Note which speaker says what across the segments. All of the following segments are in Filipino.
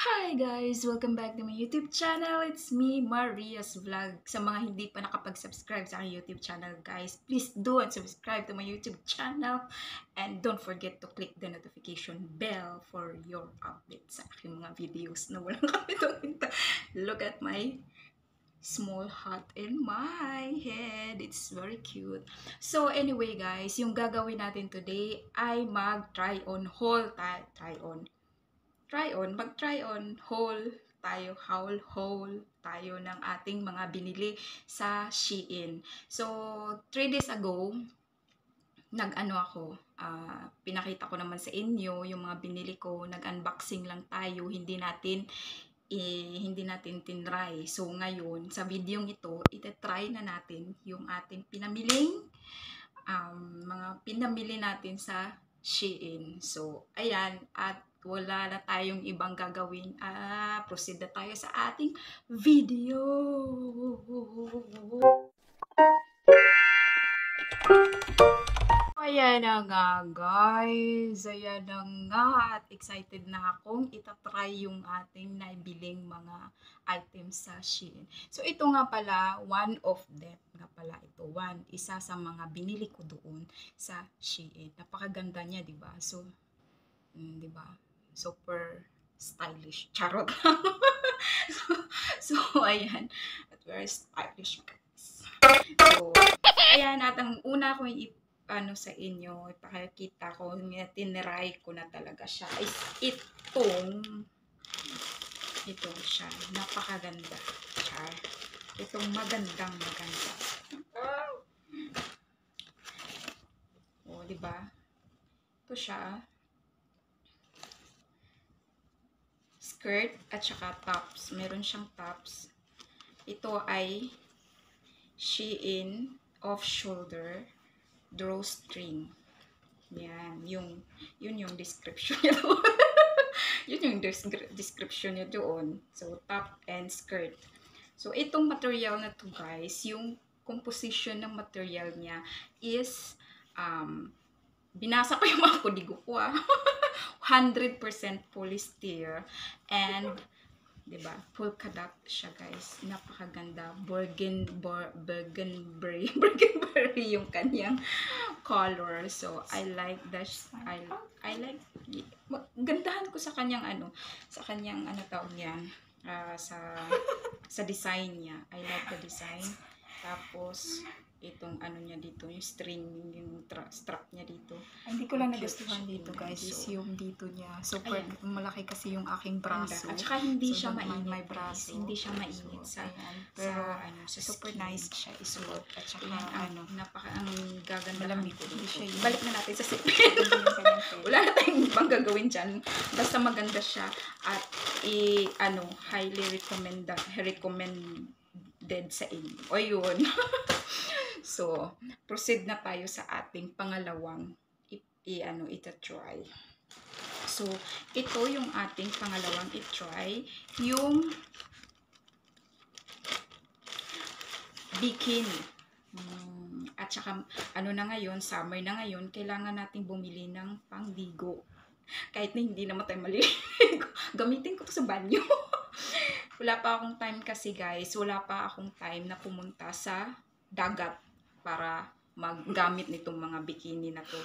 Speaker 1: Hi guys! Welcome back to my YouTube channel. It's me, Maria's Vlog. Sa mga hindi pa nakapag-subscribe sa aking YouTube channel, guys, please do and subscribe to my YouTube channel. And don't forget to click the notification bell for your updates sa aking mga videos na walang kapitong. Look at my small hat in my head. It's very cute. So anyway guys, yung gagawin natin today ay mag-try on haul. Mag-try on haul tayo, haul tayo ng ating mga binili sa Shein. So, 3 days ago, nag-ano ako, pinakita ko naman sa inyo yung mga binili ko, nag-unboxing lang tayo, hindi natin tinry. So, ngayon, sa videong ito, itetry na natin yung ating mga pinamili natin sa Shein. So, ayan, at wala na tayong ibang gagawin. Proceed na tayo sa ating video. Ayan na nga guys, ayan na nga at excited na akong itatry yung ating naibiling mga items sa Shein. So ito nga pala, one of them nga pala ito, isa sa mga binili ko doon sa Shein. Napakaganda niya, 'di ba? So, 'di ba? Super stylish. Charot. so ayan, at very stylish guys. So, ayan, at ang una ko sa inyo, ipakikita ko, tiniray ko na talaga siya, is ito siya, napakaganda siya. Itong maganda. O, diba? Ito siya, skirt at saka tops. Meron siyang tops. Ito ay Shein off-shoulder drawstring. Yan, yun yung description niya doon. Yun yung description niya doon. So, top and skirt. So, itong material na to guys, yung composition ng material niya is, binasa ko yung mga kodigo ko 100% polyester and, diba, polka dot siya guys, napakaganda, burgundy yung kanyang color. So I like that. I like, gandahan ko sa kanyang tawag niyan, sa design niya. I like the design. Tapos itong niya dito, yung string, yung strap niya dito. Hindi ko lang nagustuhan dito guys, is yung dito niya. Super malaki kasi yung aking braso. At saka hindi siya mainit. My braso. Hindi siya mainit sa super nice siya isuot. At saka ang gaganda nito. Balik na natin sa sipin. Wala na tayong ibang gagawin dyan. Basta maganda siya at highly recommended sa inyo. O yun. So, proceed na tayo sa ating pangalawang ita-try. So, ito yung ating pangalawang i-try, yung bikini. At saka, na ngayon, summer na ngayon, kailangan nating bumili ng pangdigo. Kahit na hindi naman tayo maliligo. Gamitin ko to sa banyo. Wala pa akong time kasi guys, na pumunta sa dagat para maggamit nitong mga bikini na to.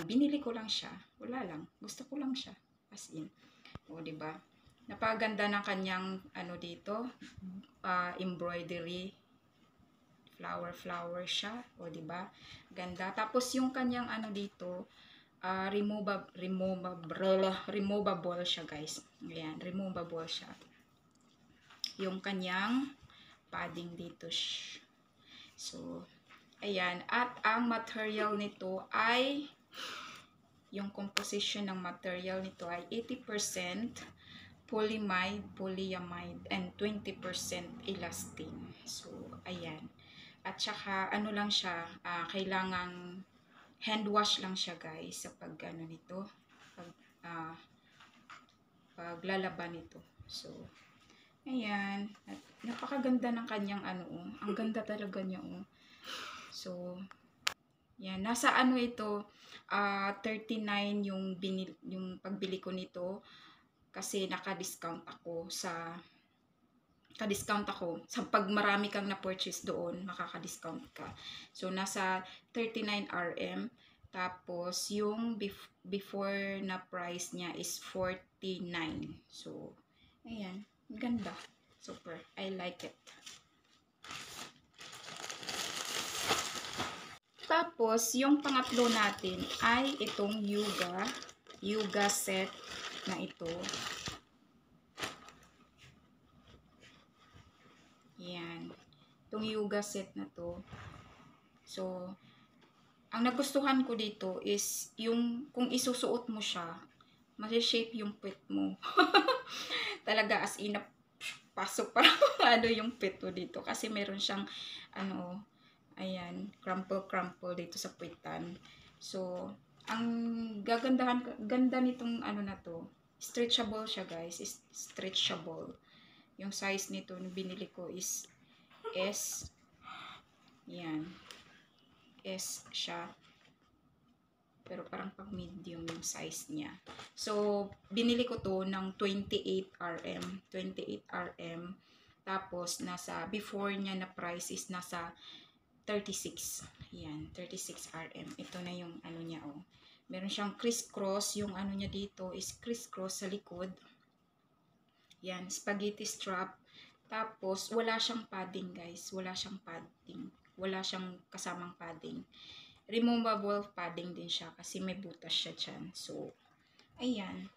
Speaker 1: Binili ko lang siya. Wala lang. Gusto ko lang siya. As in. O, diba? Napaganda ng kanyang, dito, embroidery. Flower siya. O, diba? Ganda. Tapos, yung kanyang, dito, removable siya, guys. Ayan, removable siya. Yung kanyang padding dito. So, ayan. At ang material nito ay, yung composition ng material nito ay 80% polyamide, and 20% elastane. So, ayan. At saka, lang siya, kailangang hand wash lang siya guys sa paglalaban nito. So, ayan. At napakaganda ng kanyang ang ganda talaga niya So, yan. Nasa ito, 39 yung pagbili ko nito. Kasi naka-discount ako sa pag marami kang na-purchase doon, makaka-discount ka. So, nasa 39 RM. Tapos, yung before na price niya is 49. So, ayan. Ganda. Super. I like it. Tapos, yung pangatlo natin ay itong Yuga set na ito. Yan. Itong Yuga set na to. So, ang nagustuhan ko dito is yung kung isusuot mo siya, ma-shape yung pit mo. Talaga as in, pasok pa ano yung pit mo dito. Kasi meron siyang, ano, ayan, crumple dito sa pitan. So, ang ganda nitong ano na to, stretchable siya guys, is stretchable. Yung size nito, yung binili ko is S. Yan. S siya. Pero parang pang medium yung size niya. So, binili ko to ng 28 RM. 28 RM. Tapos, before niya na price is nasa 36. Yan, 36 RM. Ito na yung ano niya, oh. Meron siyang crisscross. Yung ano niya dito is crisscross sa likod. Yan, spaghetti strap. Tapos, wala siyang padding, guys. Wala siyang padding. Wala siyang kasamang padding. Removable padding din siya kasi may butas siya dyan. So, ayan.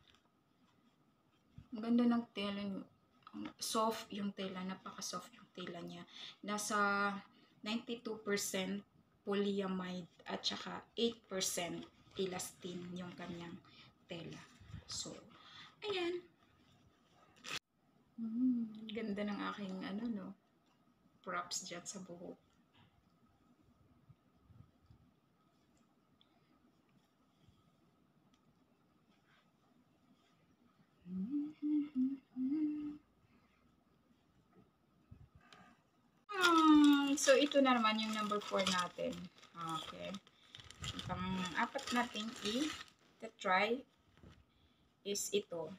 Speaker 1: Ang ganda ng tela niya. Soft yung tela. Napaka-soft yung tela niya. Nasa 92% polyamide at saka 8% elastin yung kanyang tela. So, ayan. Ganda ng aking props dyan sa buhok. So, ito na naman yung number 4 natin. Okay. Pang-apat natin i-try is ito.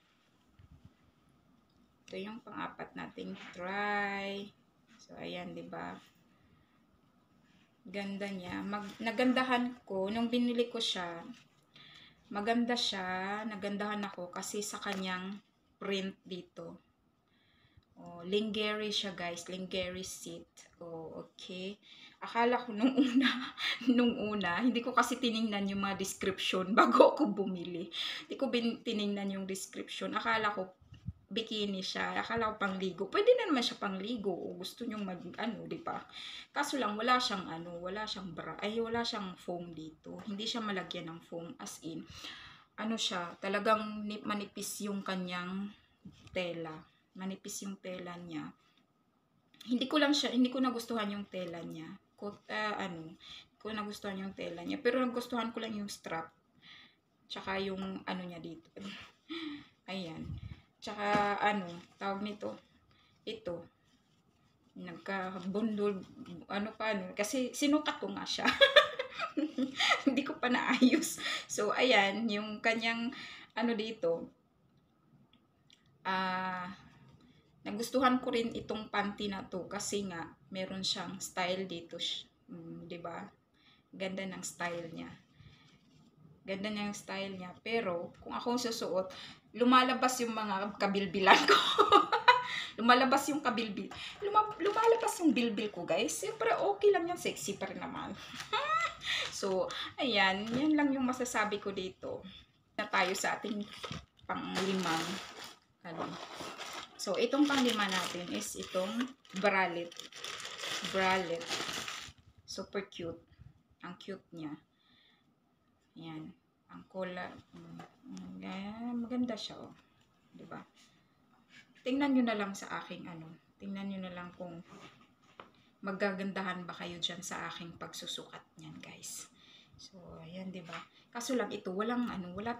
Speaker 1: Ito yung pang-apat nating try. So, ayan, diba? Ganda niya. Nagandahan ko, nung binili ko siya, maganda siya. Nagandahan ako kasi sa kanyang print dito. Oh, Lingerie siya, guys. Lingerie seat. Oh, okay. Akala ko nung una, hindi ko kasi tiningnan yung mga description bago ako bumili. Hindi ko tiningnan yung description. Akala ko bikini siya. Akala ko pangligo. Pwede na naman siya pangligo o gusto nyong di ba? Kaso lang wala siyang wala siyang wala siyang foam dito. Hindi siya malagyan ng foam as in. Siya, talagang manipis yung kanyang tela. Manipis yung tela niya. Hindi ko nagustuhan yung tela niya. Hindi ko nagustuhan yung tela niya. Pero nagustuhan ko lang yung strap. Tsaka yung niya dito. Ayan. Tsaka tawag nito, ito, nagkabundol, kasi sinukat ko nga siya. Hindi ko pa naayos. So, ayan, yung kanyang, dito, nagustuhan ko rin itong panty na to, kasi nga, meron siyang style dito, diba? Ganda ng style niya. Ganda niya yung style niya. Pero, kung ako susuot, lumalabas yung mga kabilbilan ko. Lumalabas yung bilbil ko, guys. Siyempre, okay lang yan. Sexy pa rin naman. So, ayan. Yan lang yung masasabi ko dito. Na tayo sa ating pang-limang. So, itong pang-lima natin is itong bralette. Bralette. Super cute. Ang cute niya. Ayan. Ang color. Maganda siya, oh. Diba? Tingnan nyo na lang sa aking Tingnan nyo na lang kung magagandahan ba kayo dyan sa aking pagsusukat niyan, guys. So, ayan, diba? Kaso lang ito, wala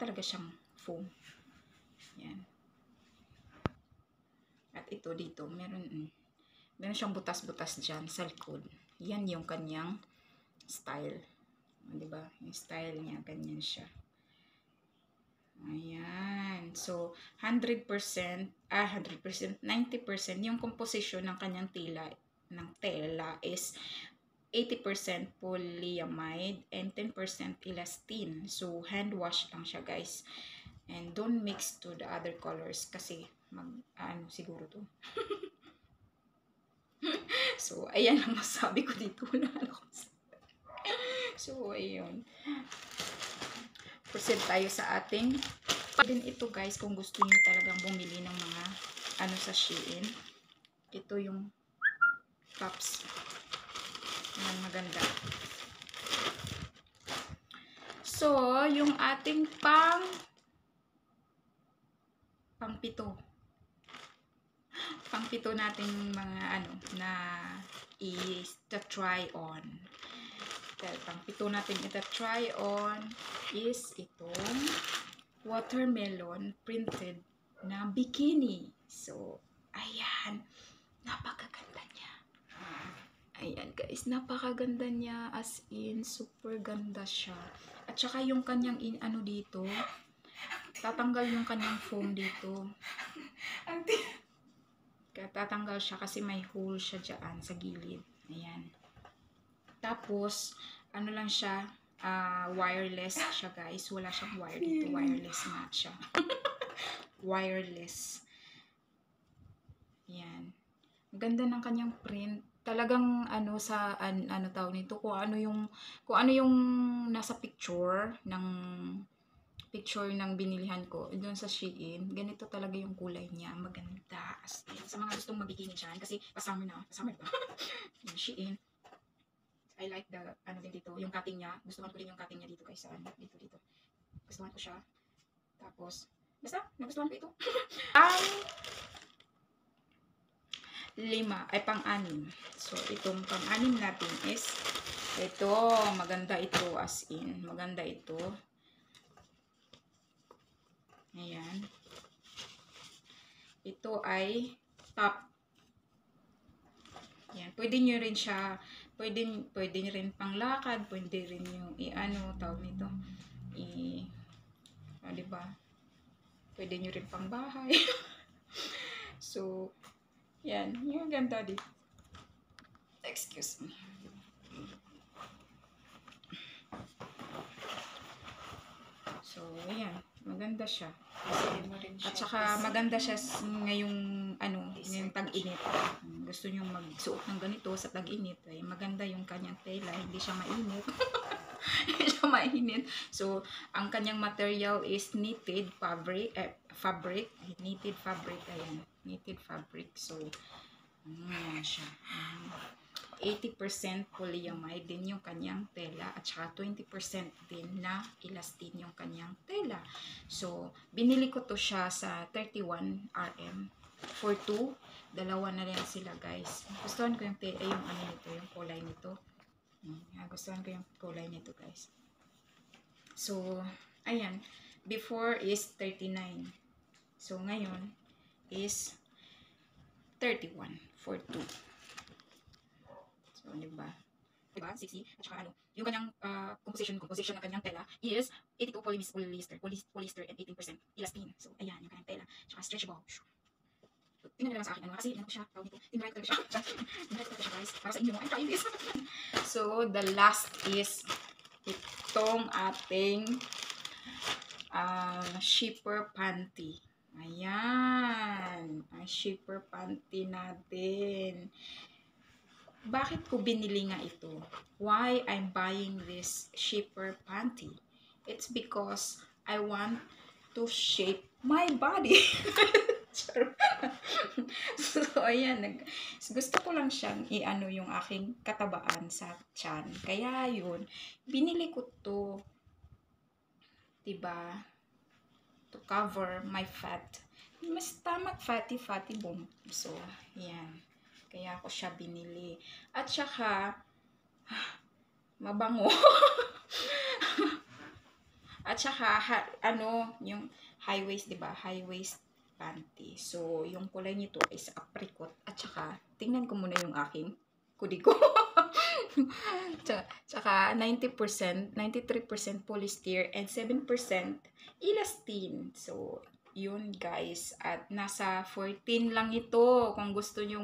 Speaker 1: talaga siyang foam. Ayan. At ito dito, meron siyang butas-butas dyan sa likod. Yan yung kanyang style. Diba? Yung style niya, ganyan siya. Ayan. So, 100%, 90% yung composition ng kanyang tela is 80% polyamide and 10% elastin. So, hand wash lang siya, guys. And don't mix to the other colors kasi siguro to. So, ayan ang masabi ko dito. So, ayun. Proceed tayo sa ating. Din ito, guys, kung gusto niyo talagang bumili ng mga sa Shein. Ito yung cups. Ayan, maganda. So, yung ating pangpito nating mga na try on. Dahil pangpito natin try on is itong watermelon printed na bikini. So, ayan. Napakaganda niya. Ayan, guys. Napakaganda niya. As in, super ganda siya. At saka yung kanyang dito, tatanggal yung kanyang foam dito. Kaya tatanggal siya kasi may hole siya dyan sa gilid. Ayan. Tapos, lang siya, wireless siya, guys. Wala siyang wire dito. Wireless nga siya. Wireless. Ayan. Ganda ng kanyang print. Talagang tawag nito, kung ano yung nasa picture ng binilihan ko doon sa Shein, ganito talaga yung kulay niya. Maganda. As in, sa mga gustong mabikini dyan, kasi pasummer na ba? Shein. I like the, din dito, yung cutting niya. Gustuhan ko rin yung cutting niya dito, guys. Dito. Gustuhan ko siya. Tapos, basta, nagustuhan ko ito. Pang-anim. So, itong pang-anim natin is, ito, maganda ito, as in, maganda ito. Ayan. Ito ay top. Ayan, pwede nyo rin siya, pwede nyo rin panglakad, pwede rin yung tawag nito, diba? Pwede nyo rin pang bahay. So, yan, yung ganda dito. Excuse me. So, ayan, maganda siya. At saka maganda siya ngayong tag-init. Gusto niyo magsuot ng ganito sa tag-init, ay maganda yung kanyang tela, hindi siya mainit. Hindi siya mainit. So, ang kanyang material is knitted fabric, knitted fabric, ayan, knitted fabric. So, ayan siya. 80% polyamide din yung kanyang tela at saka 20% din na elastin yung kanyang tela. So, binili ko to siya sa 31 RM for 2. Dalawa na lang sila, guys. Gustuhan ko yung yung kulay nito. Gustuhan ko yung kulay nito, guys. So, ayan. Before is 39. So, ngayon is 31 for 2. So, diba? 60. At saka yung kanyang composition ng kanyang tela is 82 polyester and 18% elastin. So, ayan, yung kanyang tela. Saka stretchable. Tingnan nyo lang sa akin, kasi ko siya, tawag nito. Tinright talaga siya. Tinright talaga siya, guys. Para sa inyo, I'm trying this. So, the last is itong ating shipper panty. Ayan. Ang shipper panty natin. Bakit ko binili nga ito? Why I'm buying this shipper panty? It's because I want to shape my body. So, ayan. Gusto ko lang siyang yung aking katabaan sa tiyan. Kaya yun, binili ko to, diba? To cover my fat. Mas tamat fatty bone. So, ayan. Kaya ako siya binili. At saka, mabango. At saka, yung high waist, diba? High waist panty. So, yung kulay nito is apricot. At saka, tingnan ko muna yung aking kudi ko. Tsaka, 90%, 93% polyester and 7% elastin. So, yun guys, at nasa 14 lang ito kung gusto nyo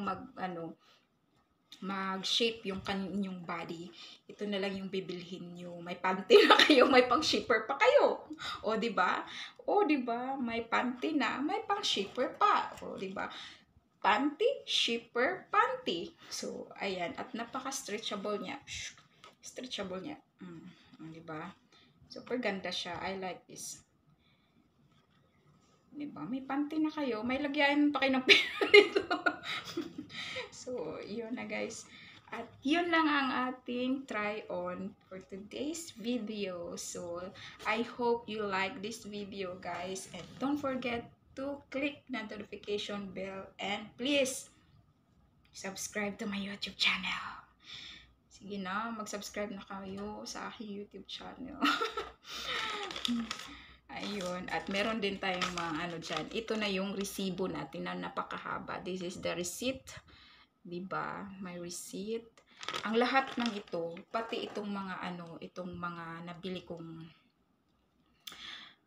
Speaker 1: mag-shape yung kanyang body. Ito na lang yung bibilhin nyo. May panty na kayo, may pang shipper pa kayo. O, di ba? O, di ba? May panty na, may pang shipper pa. O, di ba? Panty, shipper, panty. So, ayan. At napaka-stretchable niya. Stretchable niya. Di ba? Super ganda siya. I like this. Diba? May panty na kayo. May lagyan pa kayo ng pera dito. So, yun na guys. At yun lang ang ating try on for today's video. So, I hope you like this video guys. And don't forget to click the notification bell. And please, subscribe to my YouTube channel. Sige na, mag-subscribe na kayo sa aking YouTube channel. Ayun. At meron din tayong mga ano dyan. Ito na yung resibo natin na napakahaba. This is the receipt. Diba? May receipt. Ang lahat ng ito, pati itong mga ano, itong mga nabili kong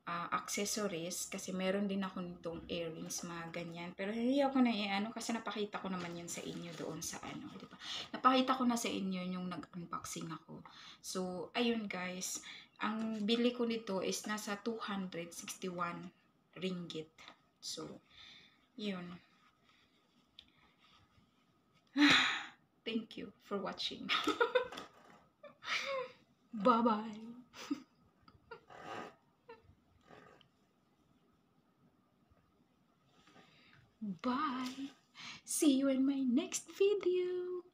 Speaker 1: accessories. Kasi meron din ako nitong earrings, mga ganyan. Pero hindi ako na ano kasi napakita ko naman yan sa inyo doon sa ano. Diba? Napakita ko na sa inyo yung nag-unboxing ako. So, ayun guys. Ang bili ko nito is nasa 261 ringgit. So, yun. Thank you for watching. Bye-bye. Bye. See you in my next video.